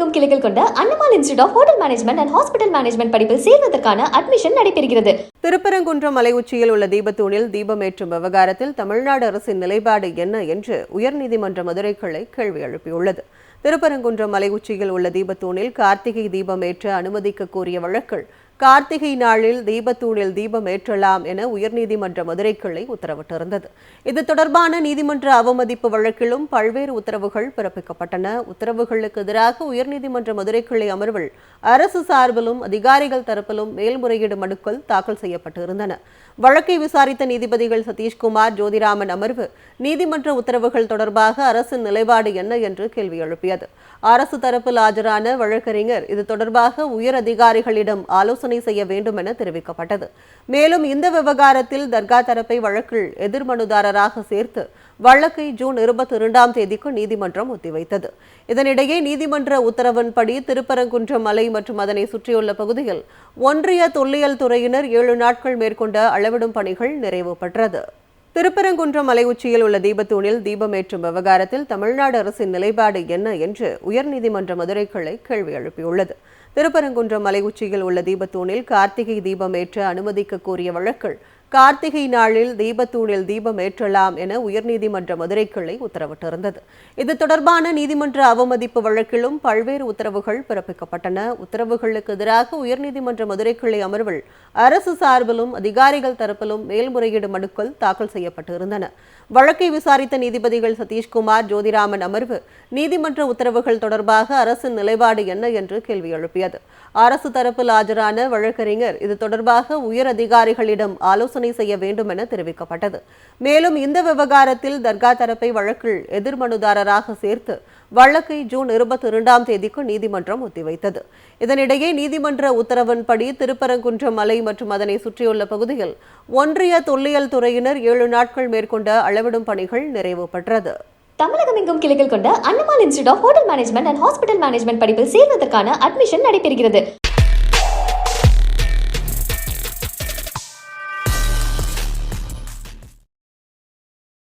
தமிழகமெங்கும் கிளைகள் கொண்ட Annamal institute of hotel management and hospital management படிப்பில் சேர்வதற்கான அட்மிஷன் நடைபெறுகிறது. திருப்பரங்குன்றம் மலை உச்சியில் உள்ள தீபத்தூணில் தீபமேற்றும் விவகாரத்தில் தமிழ்நாடு அரசின் நிலைப்பாடு என்ன என்று உயர்நீதிமன்ற மதுரை கிளை கேள்வி எழுப்பியுள்ளது. திருப்பரங்குன்றம் மலை உச்சியில் உள்ள தீபத்தூணில் கார்த்திகை தீபமேற்ற அனுமதிக்க கோரிய வழக்கில் கார்த்திகை நாளில் தீபத்தூணில் தீபம் ஏற்றலாம் என உயர்நீதிமன்ற மதுரை கிளை உத்தரவிட்டிருந்தது. இது தொடர்பான நீதிமன்ற அவமதிப்பு வழக்கிலும் பல்வேறு உத்தரவுகள் பிறப்பிக்கப்பட்டன. உத்தரவுகளுக்கு எதிராக உயர்நீதிமன்ற மதுரை கிளை அமர்வில் அரசு சார்பிலும் அதிகாரிகள் தரப்பிலும் மேல்முறையீடு மனுக்கள் தாக்கல் செய்யப்பட்டிருந்தன. வழக்கை விசாரித்த நீதிபதிகள் சதீஷ்குமார், ஜோதிராமன் அமர்வு நீதிமன்ற உத்தரவுகள் தொடர்பாக அரசின் நிலைப்பாடு என்ன என்று கேள்வி எழுப்பியது. அரசு தரப்பில் ஆஜரான வழக்கறிஞர் இது தொடர்பாக உயர் அதிகாரிகளிடம் ஆலோசனை செய்ய வேண்டும் என தெரிவிக்கப்பட்டது. மேலும் இந்த விவகாரத்தில் தர்கா தரப்பை வழக்கில் எதிர்மனுதாரராக சேர்த்து வழக்கை ஜூன் 22ஆம் தேதிக்கு நீதிமன்றம் ஒத்திவைத்தது. இதனிடையே நீதிமன்ற உத்தரவின்படி திருப்பரங்குன்றம் மலை மற்றும் அதனை சுற்றியுள்ள பகுதியில் ஒன்றிய தொல்லியல் துறையினர் 7 நாட்கள் மேற்கொண்ட அளவிடும் பணிகள் நிறைவு பெற்றது. திருப்பரங்குன்றம் மலை உச்சியில் உள்ள தீபத்தூணில் தீபமேற்றும் விவகாரத்தில் தமிழ்நாடு அரசின் நிலைப்பாடு என்ன என்று உயர்நீதிமன்ற மதுரை கிளை கேள்வி எழுப்பியுள்ளது. திருப்பரங்குன்றம் மலை உச்சியில் உள்ள தீபத்தூணில் கார்த்திகை தீபமேற்ற அனுமதிக்க கோரிய வழக்கில் கார்த்திகை நாளில் தீபத்தூணில் தீபம் ஏற்றலாம் என உயர்நீதிமன்ற மதுரை கிளை உத்தரவிட்டிருந்தது. இது தொடர்பான நீதிமன்ற அவமதிப்பு வழக்கிலும் பல்வேறு உத்தரவுகள் பிறப்பிக்கப்பட்டன. உத்தரவுகளுக்கு எதிராக உயர்நீதிமன்ற மதுரை கிளை அமர்வில் அரசு சார்பிலும் அதிகாரிகள் தரப்பிலும் மேல்முறையீடு மனுக்கள் தாக்கல் செய்யப்பட்டிருந்தன. வழக்கை விசாரித்த நீதிபதிகள் சதீஷ்குமார், ஜோதிராமன் அமர்வு நீதிமன்ற உத்தரவுகள் தொடர்பாக அரசின் நிலைப்பாடு என்ன என்று கேள்வி எழுப்பியது. அரசு தரப்பில் ஆஜரான வழக்கறிஞர் இது தொடர்பாக உயர் அதிகாரிகளிடம் ஆலோசனை செய்ய வேண்டும் என தெரிவிக்கப்பட்டது. மேலும் இந்த விவகாரத்தில் தர்கா தரப்பை வழக்கில் எதிர்மனுதாரராக சேர்த்து வழக்கை ஜூன் 22ஆம் தேதிக்கு நீதிமன்றம் ஒத்திவைத்தது. இதனிடையே நீதிமன்ற உத்தரவின்படி திருப்பரங்குன்றம் மலை மற்றும் அதனை சுற்றியுள்ள பகுதியில் ஒன்றிய தொல்லியல் துறையினர் 7 நாட்கள் மேற்கொண்ட அளவிடும் பணிகள் நிறைவு பெற்றது. தமிழகமெங்கும் கிளைகள் கொண்ட Annamal institute of hotel management and hospital management படிப்பில் சேர்வதற்கான அட்மிஷன் நடைபெறுகிறது.